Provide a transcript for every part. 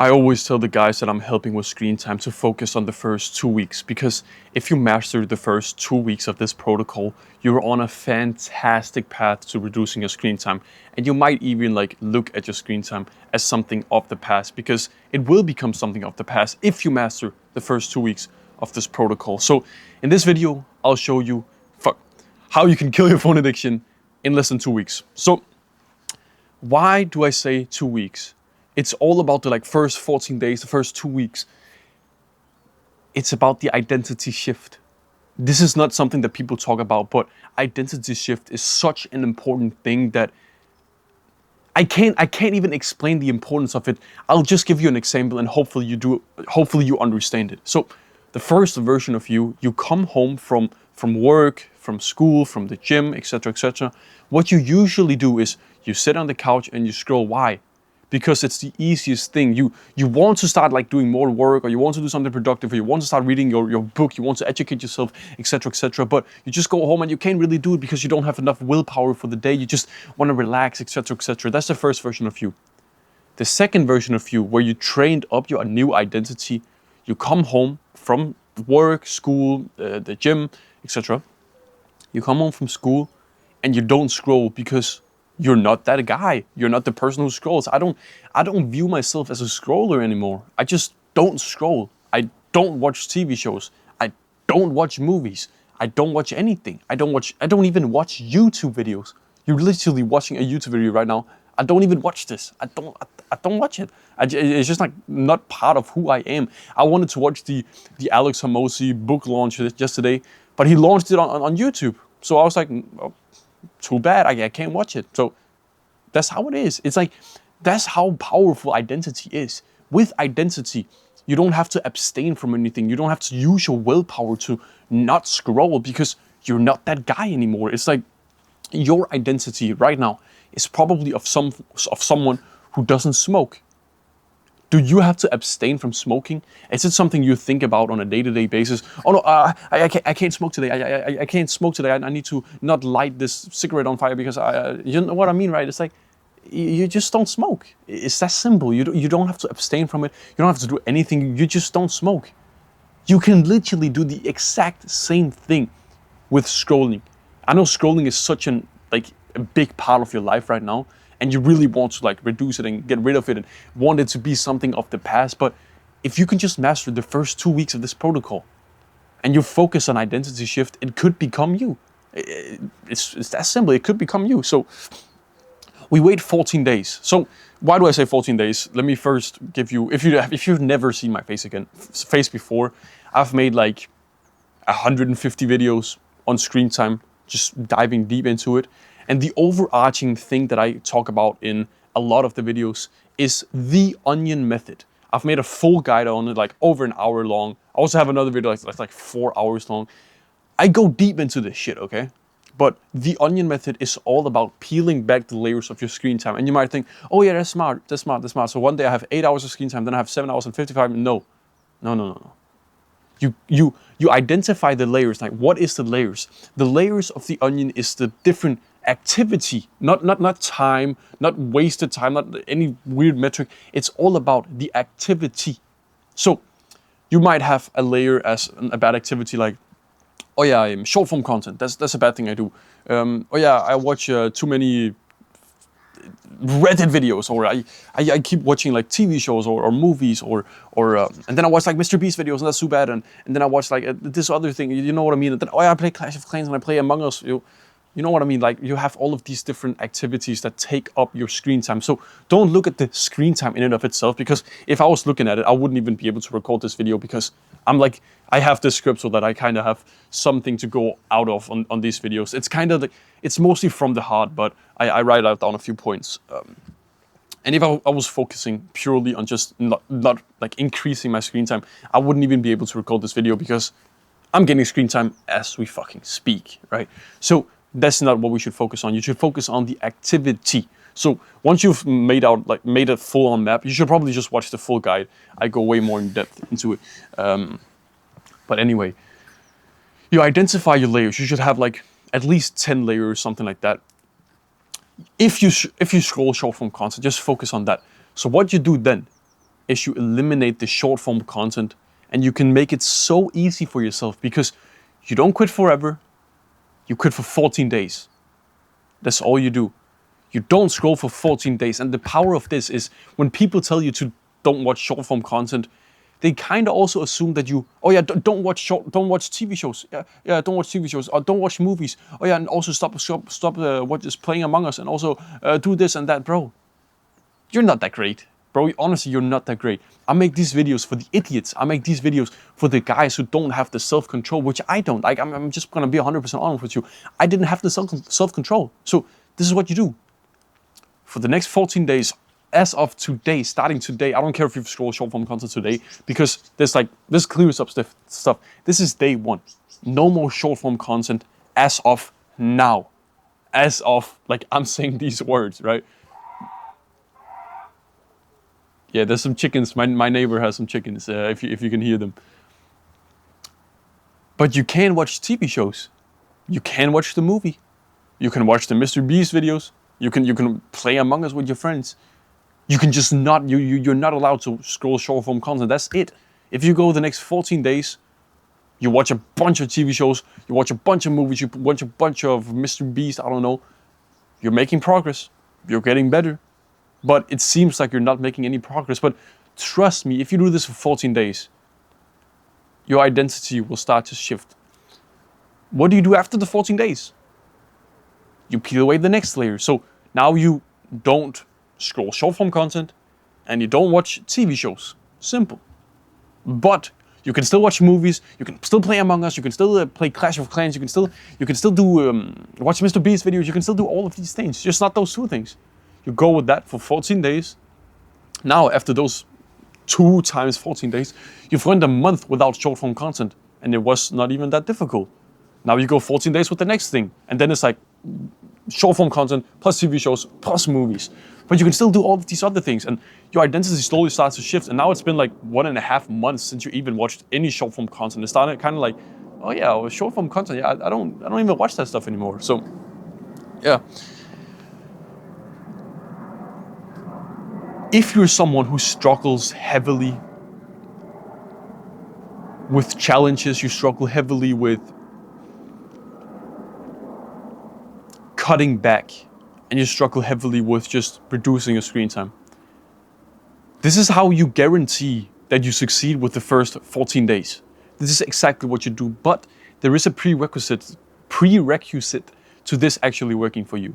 I always tell the guys that I'm helping with screen time to focus on the first 2 weeks, because if you master the first 2 weeks of this protocol, you're on a fantastic path to reducing your screen time. And you might even look at your screen time as something of the past, because it will become something of the past if you master the first 2 weeks of this protocol. So in this video, I'll show you how you can kill your phone addiction in less than 2 weeks. So why do I say 2 weeks? It's all about the first 14 days, the first 2 weeks. It's about the identity shift. This is not something that people talk about, but identity shift is such an important thing that I can't even explain the importance of it. I'll just give you an example, and hopefully you understand it. So the first version of you come home from work, from school, from the gym, etc., etc. What you usually do is you sit on the couch and you scroll. Why? Because it's the easiest thing. You want to start doing more work, or you want to do something productive, or you want to start reading your book, you want to educate yourself, etc., etc. But you just go home and you can't really do it because you don't have enough willpower for the day. You just want to relax, etc., etc. That's the first version of you. The second version of you, where you trained up your new identity, you come home from work, school, the gym, etc. You come home from school and you don't scroll because you're not that guy. You're not the person who scrolls. I don't view myself as a scroller anymore. I just don't scroll. I don't watch TV shows. I don't watch movies. I don't watch anything. I don't even watch YouTube videos. You're literally watching a YouTube video right now. I don't even watch this. I don't watch it. It's just not part of who I am. I wanted to watch the Alex Hormozi book launch yesterday, but he launched it on YouTube. So I was like, oh, too bad, I can't watch it. So that's how it is. It's that's how powerful identity is. With identity, you don't have to abstain from anything. You don't have to use your willpower to not scroll because you're not that guy anymore. It's your identity right now is probably of someone who doesn't smoke. Do you have to abstain from smoking? Is it something you think about on a day-to-day basis? Oh no, I can't smoke today. I can't smoke today. I need to not light this cigarette on fire because you know what I mean, right? It's you just don't smoke. It's that simple. You don't have to abstain from it. You don't have to do anything. You just don't smoke. You can literally do the exact same thing with scrolling. I know scrolling is such a big part of your life right now, and you really want to reduce it and get rid of it and want it to be something of the past. But if you can just master the first 2 weeks of this protocol and you focus on identity shift, it could become you. It's that simple. It could become you. So we wait 14 days. So why do I say 14 days? Let me first give you, if you've never seen my face before, I've made 150 videos on screen time, just diving deep into it. And the overarching thing that I talk about in a lot of the videos is the onion method. I've made a full guide on it, over an hour long. I also have another video that's 4 hours long. I go deep into this shit, okay? But the onion method is all about peeling back the layers of your screen time. And you might think, oh yeah, that's smart. So one day I have 8 hours of screen time, then I have 7 hours and 55 minutes. No. You identify the layers. What is the layers? The layers of the onion is the different activity, not time, not wasted time, not any weird metric. It's all about the activity. So you might have a layer as a bad activity, oh yeah, short form content. That's a bad thing I do. Oh yeah, I watch too many Reddit videos, or I keep watching TV shows or movies, or and then I watch Mr. Beast videos, and that's too bad. And then I watch this other thing. You know what I mean? And then I play Clash of Clans and I play Among Us. You know what I mean? You have all of these different activities that take up your screen time. So don't look at the screen time in and of itself, because if I was looking at it, I wouldn't even be able to record this video, because I have this script so that I kind of have something to go out of on these videos. It's kind of it's mostly from the heart, but I write out down a few points. And if I was focusing purely on just not increasing my screen time, I wouldn't even be able to record this video, because I'm getting screen time as we fucking speak, right? So that's not what we should focus on. You should focus on the activity. So once you've made a full-on map, you should probably just watch the full guide. I go way more in depth into it. But anyway, you identify your layers. You should have at least 10 layers, something like that. If you scroll short form content, just focus on that. So what you do then is you eliminate the short form content, and you can make it so easy for yourself because you don't quit forever, you quit for 14 days. That's all you do. You don't scroll for 14 days. And the power of this is when people tell you to don't watch short form content, they kind of also assume that you, oh yeah, don't watch TV shows. Yeah, don't watch TV shows. Or don't watch movies. Oh yeah, and also stop what is playing Among Us, and also do this and that, bro. You're not that great, bro. Honestly, you're not that great. I make these videos for the idiots. I make these videos for the guys who don't have the self-control, which I don't. Like, I'm just gonna be 100% honest with you. I didn't have the self-control. So this is what you do. For the next 14 days, as of today, starting today, I don't care if you've scrolled short form content today, because this clears up stuff. This is day one. No more short form content as of now. As of, like, I'm saying these words, right? Yeah, there's some chickens. My neighbor has some chickens, if you can hear them. But you can watch TV shows. You can watch the movie. You can watch the Mr. Beast videos. You can play Among Us with your friends. You can just not, you're not allowed to scroll short form content. That's it. If you go the next 14 days, you watch a bunch of TV shows, you watch a bunch of movies, you watch a bunch of Mr. Beast, I don't know. You're making progress. You're getting better. But it seems like you're not making any progress. But trust me, if you do this for 14 days, your identity will start to shift. What do you do after the 14 days? You peel away the next layer. So now you don't scroll short form content and you don't watch TV shows. Simple. But you can still watch movies, you can still play Among Us, you can still play Clash of Clans, you can still do watch Mr. Beast videos, you can still do all of these things, just not those two things. You go with that for 14 days. Now, after those 2 times 14 days, you've went a month without short form content, and it was not even that difficult. Now you go 14 days with the next thing, and then it's like short form content plus TV shows plus movies. But you can still do all of these other things, and your identity slowly starts to shift. And now it's been like 1.5 months since you even watched any short form content. It started kind of like, oh yeah, short form content. Yeah, I don't even watch that stuff anymore. So, yeah. If you're someone who struggles heavily with challenges, you struggle heavily with cutting back, and you struggle heavily with just reducing your screen time, this is how you guarantee that you succeed with the first 14 days. This is exactly what you do, but there is a prerequisite to this actually working for you.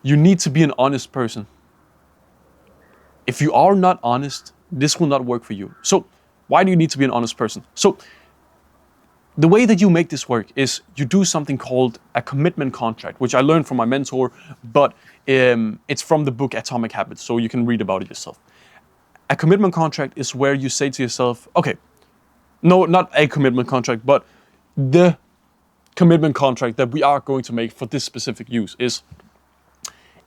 You need to be an honest person. If you are not honest, this will not work for you. So why do you need to be an honest person? So the way that you make this work is you do something called a commitment contract, which I learned from my mentor, but it's from the book Atomic Habits, so you can read about it yourself. A commitment contract is where you say to yourself, okay, no, not a commitment contract, but the commitment contract that we are going to make for this specific use is,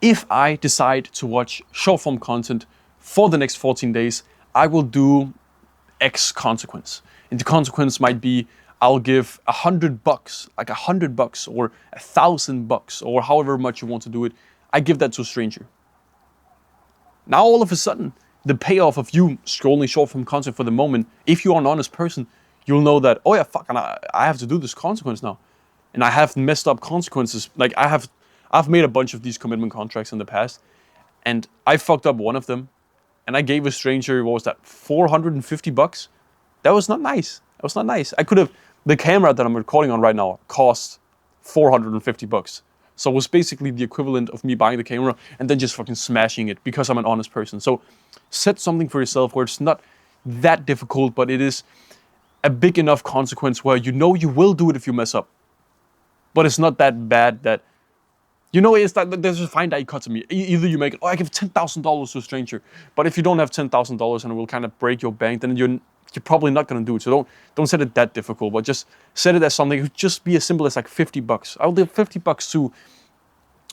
if I decide to watch short form content for the next 14 days, I will do X consequence. And the consequence might be, I'll give $100, like $100 or $1,000 or however much you want to do it. I give that to a stranger. Now all of a sudden, the payoff of you scrolling short form content for the moment, if you are an honest person, you'll know that, oh yeah, fuck, and I have to do this consequence now. And I have messed up consequences. Like I've made a bunch of these commitment contracts in the past, and I fucked up one of them, and I gave a stranger, what was that, $450? That was not nice. That was not nice. The camera that I'm recording on right now cost $450. So it was basically the equivalent of me buying the camera and then just fucking smashing it because I'm an honest person. So set something for yourself where it's not that difficult, but it is a big enough consequence where you know you will do it if you mess up. But it's not that bad that, you know, it's like there's a fine dichotomy. Either you make it, oh, I give $10,000 to a stranger. But if you don't have $10,000 and it will kind of break your bank, then you're probably not going to do it. So don't set it that difficult, but just set it as something. It could just be as simple as like $50. I'll give $50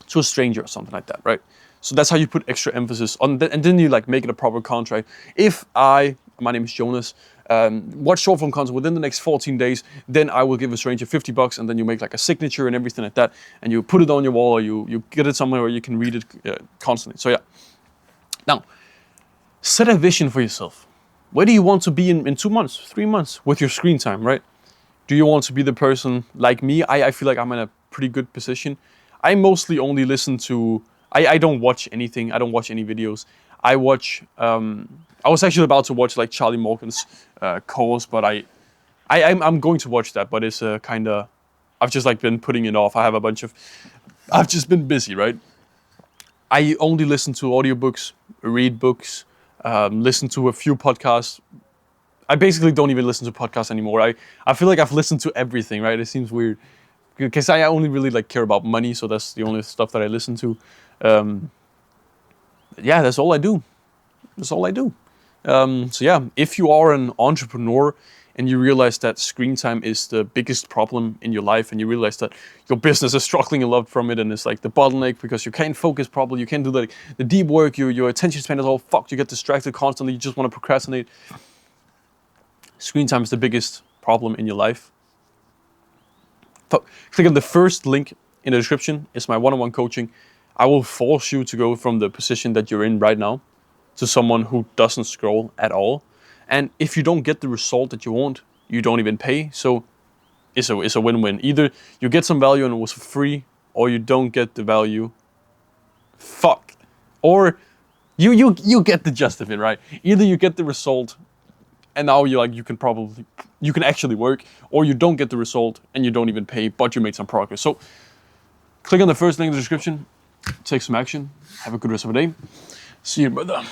to a stranger or something like that, right? So that's how you put extra emphasis on that, and then you like make it a proper contract. If my name is Jonas, watch short form content within the next 14 days, then I will give a stranger $50, and then you make like a signature and everything like that, and you put it on your wall, or you get it somewhere where you can read it constantly. So yeah. Now, Set a vision for yourself. Where do you want to be in 2 months, 3 months with your screen time, right? Do you want to be the person like me? I feel like I'm in a pretty good position. I mostly only listen to, I don't watch anything. I don't watch any videos. I watch, I was actually about to watch like Charlie Morgan's course, but I'm going to watch that, but it's kind of, I've just like been putting it off. I've just been busy, right? I only listen to audiobooks, read books, listen to a few podcasts. I basically don't even listen to podcasts anymore. I feel like I've listened to everything, right? It seems weird because I only really like care about money, so that's the only stuff that I listen to. Yeah, that's all I do. That's all I do. So yeah, if you are an entrepreneur and you realize that screen time is the biggest problem in your life, and you realize that your business is struggling a lot from it, and it's like the bottleneck because you can't focus properly, you can't do the deep work, your attention span is all fucked, you get distracted constantly, you just want to procrastinate. Screen time is the biggest problem in your life. Click on the first link in the description. It's my one-on-one coaching. I will force you to go from the position that you're in right now to someone who doesn't scroll at all. And if you don't get the result that you want, you don't even pay. So it's a win-win. Either you get some value and it was free, or you don't get the value. Fuck. Or you get the gist of it, right? Either you get the result and now you can actually work, or you don't get the result and you don't even pay, but you made some progress. So click on the first link in the description, take some action, have a good rest of the day. See you, brother.